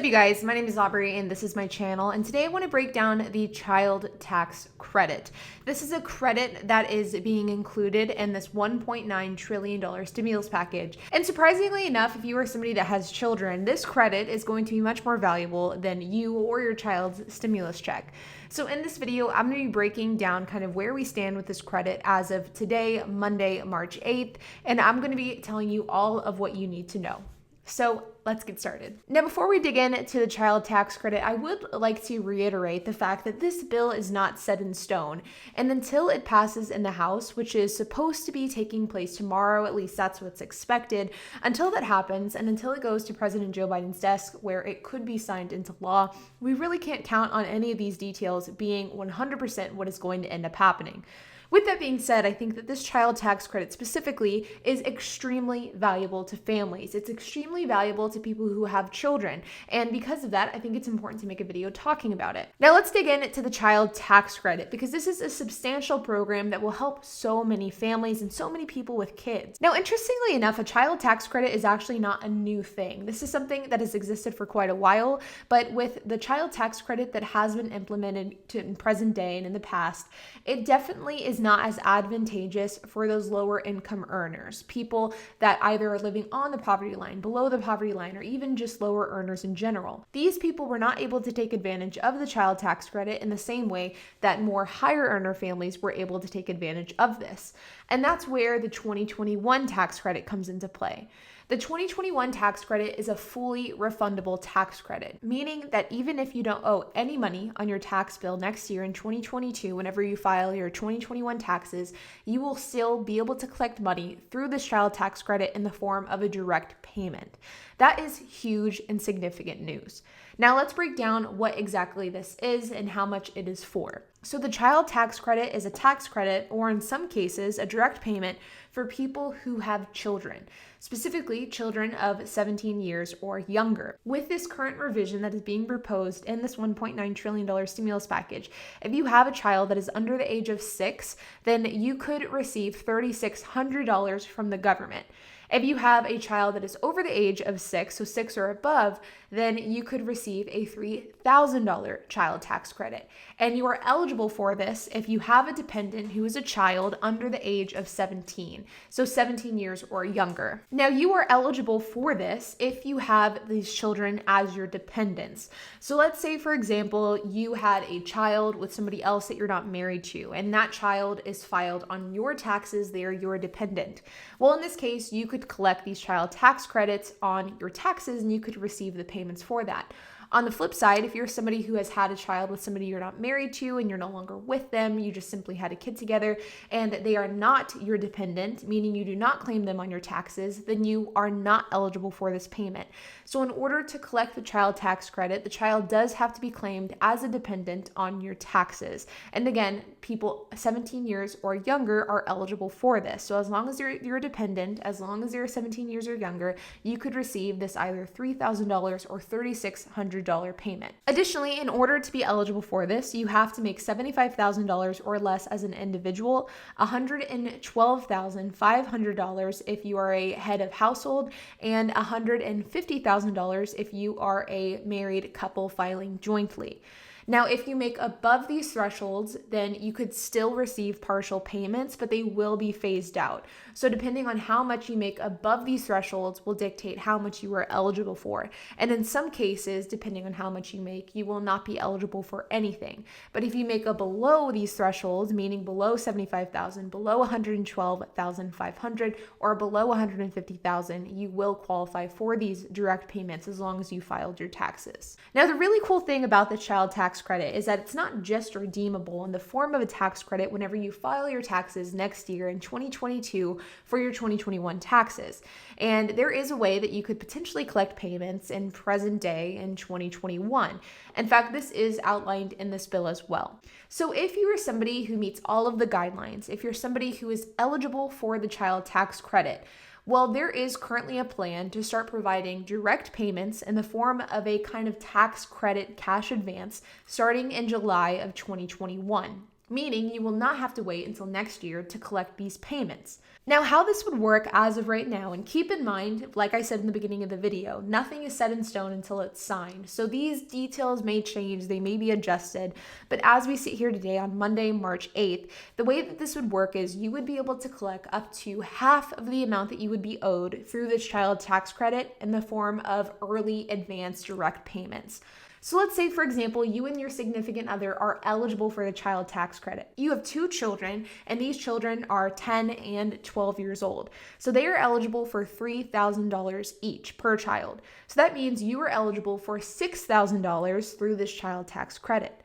up, you guys? My name is Aubrey and this is my channel, and today I want to break down the child tax credit. This is a credit that is being included in this $1.9 trillion stimulus package. And surprisingly enough, if you are somebody that has children, this credit is going to be much more valuable than you or your child's stimulus check. So in this video, I'm going to be breaking down kind of where we stand with this credit as of today, Monday, March 8th, and I'm going to be telling you all of what you need to know. So let's get started. Now, before we dig into the child tax credit, I would like to reiterate the fact that this bill is not set in stone. And until it passes in the House, which is supposed to be taking place tomorrow, at least that's what's expected, until that happens and until it goes to President Joe Biden's desk where it could be signed into law, we really can't count on any of these details being 100% what is going to end up happening. With that being said, I think that this child tax credit specifically is extremely valuable to families. It's extremely valuable to people who have children. And because of that, I think it's important to make a video talking about it. Now let's dig into the child tax credit, because this is a substantial program that will help so many families and so many people with kids. Now, interestingly enough, a child tax credit is actually not a new thing. This is something that has existed for quite a while, but with the child tax credit that has been implemented in present day and in the past, it definitely is not as advantageous for those lower income earners, people that either are living on the poverty line, below the poverty line, or even just lower earners in general. These people were not able to take advantage of the child tax credit in the same way that more higher earner families were able to take advantage of this. And that's where the 2021 tax credit comes into play. The 2021 tax credit is a fully refundable tax credit, meaning that even if you don't owe any money on your tax bill next year in 2022, whenever you file your 2021 taxes, you will still be able to collect money through this child tax credit in the form of a direct payment. That is huge and significant news. Now let's break down what exactly this is and how much it is for. So the child tax credit is a tax credit, or in some cases, a direct payment for people who have children, specifically children of 17 years or younger. With this current revision that is being proposed in this $1.9 trillion stimulus package, if you have a child that is under the age of 6, then you could receive $3,600 from the government. If you have a child that is over the age of 6, so 6 or above, then you could receive a $3,000 child tax credit. And you are eligible for this if you have a dependent who is a child under the age of 17, so 17 years or younger. Now, you are eligible for this if you have these children as your dependents. So let's say, for example, you had a child with somebody else that you're not married to, and that child is filed on your taxes, they are your dependent. Well, in this case, you could collect these child tax credits on your taxes and you could receive the payments for that. On the flip side, if you're somebody who has had a child with somebody you're not married to and you're no longer with them, you just simply had a kid together and they are not your dependent, meaning you do not claim them on your taxes, then you are not eligible for this payment. So in order to collect the child tax credit, the child does have to be claimed as a dependent on your taxes. And again, people 17 years or younger are eligible for this. So as long as you're a dependent, as long as you're 17 years or younger, you could receive this either $3,000 or $3,600 payment. Additionally, in order to be eligible for this, you have to make $75,000 or less as an individual, $112,500 if you are a head of household, and $150,000 if you are a married couple filing jointly. Now, if you make above these thresholds, then you could still receive partial payments, but they will be phased out. So depending on how much you make above these thresholds will dictate how much you are eligible for. And in some cases, depending on how much you make, you will not be eligible for anything. But if you make a below these thresholds, meaning below $75,000, below $112,500, or below $150,000, you will qualify for these direct payments as long as you filed your taxes. Now, the really cool thing about the child tax credit is that it's not just redeemable in the form of a tax credit whenever you file your taxes next year in 2022 for your 2021 taxes. And there is a way that you could potentially collect payments in present day in 2021. In fact, this is outlined in this bill as well. So if you are somebody who meets all of the guidelines, if you're somebody who is eligible for the child tax credit, well, there is currently a plan to start providing direct payments in the form of a kind of tax credit cash advance starting in July of 2021. Meaning you will not have to wait until next year to collect these payments. Now, how this would work as of right now, and keep in mind, like I said in the beginning of the video, nothing is set in stone until it's signed. So these details may change, they may be adjusted. But as we sit here today on Monday, March 8th, the way that this would work is you would be able to collect up to half of the amount that you would be owed through this child tax credit in the form of early advance direct payments. So let's say, for example, you and your significant other are eligible for the child tax credit. You have 2 children, and these children are 10 and 12 years old. So they are eligible for $3,000 each per child. So that means you are eligible for $6,000 through this child tax credit.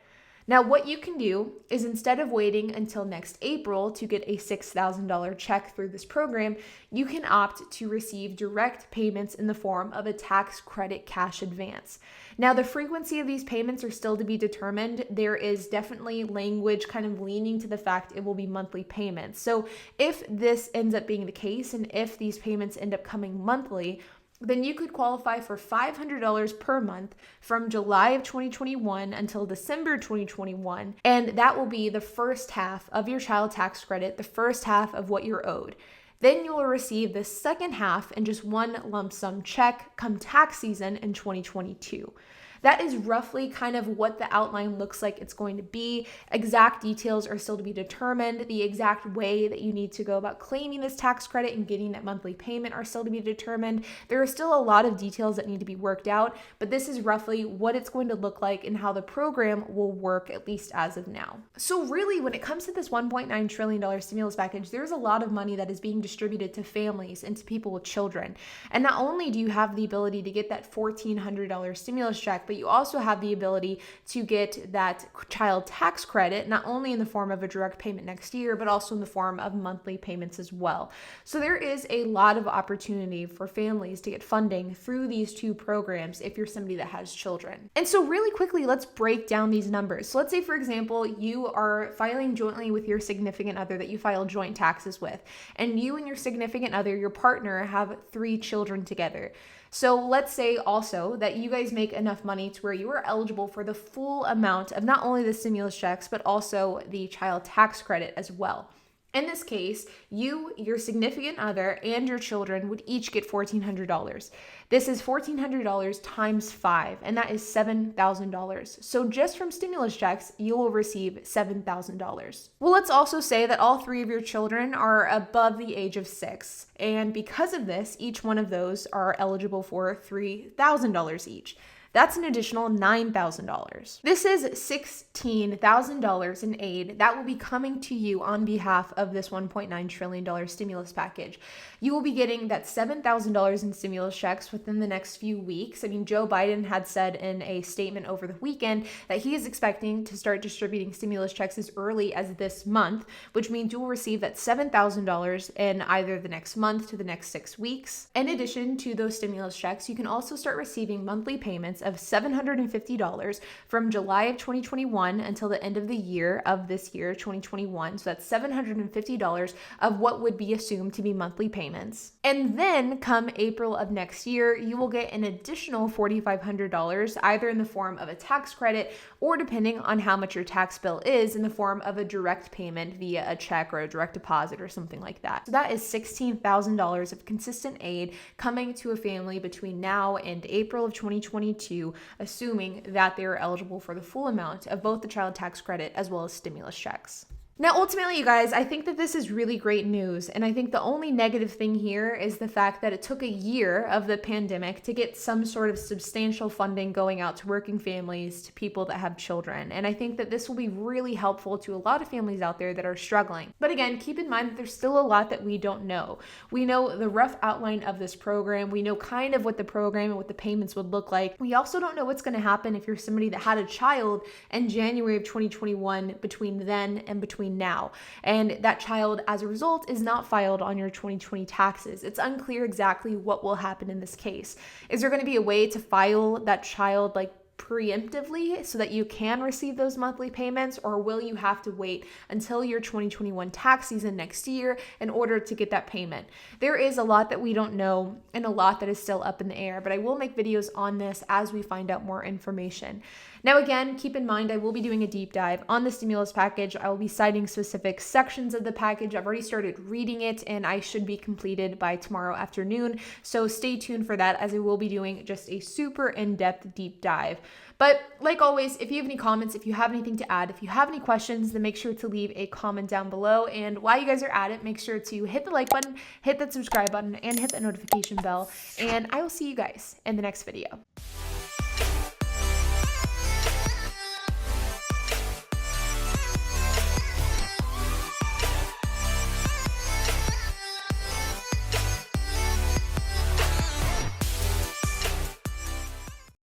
Now, what you can do is instead of waiting until next April to get a $6,000 check through this program, you can opt to receive direct payments in the form of a tax credit cash advance. Now, the frequency of these payments are still to be determined. There is definitely language kind of leaning to the fact it will be monthly payments. So if this ends up being the case, and if these payments end up coming monthly, then you could qualify for $500 per month from July of 2021 until December 2021. And that will be the first half of your child tax credit, the first half of what you're owed. Then you will receive the second half in just one lump sum check come tax season in 2022. That is roughly kind of what the outline looks like it's going to be. Exact details are still to be determined. The exact way that you need to go about claiming this tax credit and getting that monthly payment are still to be determined. There are still a lot of details that need to be worked out, but this is roughly what it's going to look like and how the program will work, at least as of now. So really, when it comes to this $1.9 trillion stimulus package, there's a lot of money that is being distributed to families and to people with children. And not only do you have the ability to get that $1,400 stimulus check, but you also have the ability to get that child tax credit, not only in the form of a direct payment next year, but also in the form of monthly payments as well. So there is a lot of opportunity for families to get funding through these 2 programs if you're somebody that has children. And so really quickly, let's break down these numbers. So let's say, for example, you are filing jointly with your significant other that you file joint taxes with, and you and your significant other, your partner, have 3 children together. So let's say also that you guys make enough money to where you are eligible for the full amount of not only the stimulus checks, but also the child tax credit as well. In this case, you, your significant other, and your children would each get $1,400. This is $1,400 times 5, and that is $7,000. So just from stimulus checks, you will receive $7,000. Well, let's also say that all 3 of your children are above the age of 6, and because of this, each one of those are eligible for $3,000 each. That's an additional $9,000. This is $16,000 in aid that will be coming to you on behalf of this $1.9 trillion stimulus package. You will be getting that $7,000 in stimulus checks within the next few weeks. I mean, Joe Biden had said in a statement over the weekend that he is expecting to start distributing stimulus checks as early as this month, which means you will receive that $7,000 in either the next month to the next 6 weeks. In addition to those stimulus checks, you can also start receiving monthly payments of $750 from July of 2021 until the end of the year of this year, 2021. So that's $750 of what would be assumed to be monthly payments. And then come April of next year, you will get an additional $4,500, either in the form of a tax credit or, depending on how much your tax bill is, in the form of a direct payment via a check or a direct deposit or something like that. So that is $16,000 of consistent aid coming to a family between now and April of 2022, assuming that they are eligible for the full amount of both the child tax credit as well as stimulus checks. Now, ultimately, you guys, I think that this is really great news. And I think the only negative thing here is the fact that it took a year of the pandemic to get some sort of substantial funding going out to working families, to people that have children. And I think that this will be really helpful to a lot of families out there that are struggling. But again, keep in mind that there's still a lot that we don't know. We know the rough outline of this program. We know kind of what the program and what the payments would look like. We also don't know what's going to happen if you're somebody that had a child in January of 2021 between then and between now, and that child as a result is not filed on your 2020 taxes. It's unclear exactly what will happen in this case. Is there going to be a way to file that child like preemptively so that you can receive those monthly payments, or will you have to wait until your 2021 tax season next year in order to get that payment? There is a lot that we don't know and a lot that is still up in the air, but I will make videos on this as we find out more information. Now, again, keep in mind, I will be doing a deep dive on the stimulus package. I will be citing specific sections of the package. I've already started reading it and I should be completed by tomorrow afternoon. So stay tuned for that, as I will be doing just a super in-depth deep dive. But like always, if you have any comments, if you have anything to add, if you have any questions, then make sure to leave a comment down below. And while you guys are at it, make sure to hit the like button, hit that subscribe button, and hit that notification bell. And I will see you guys in the next video.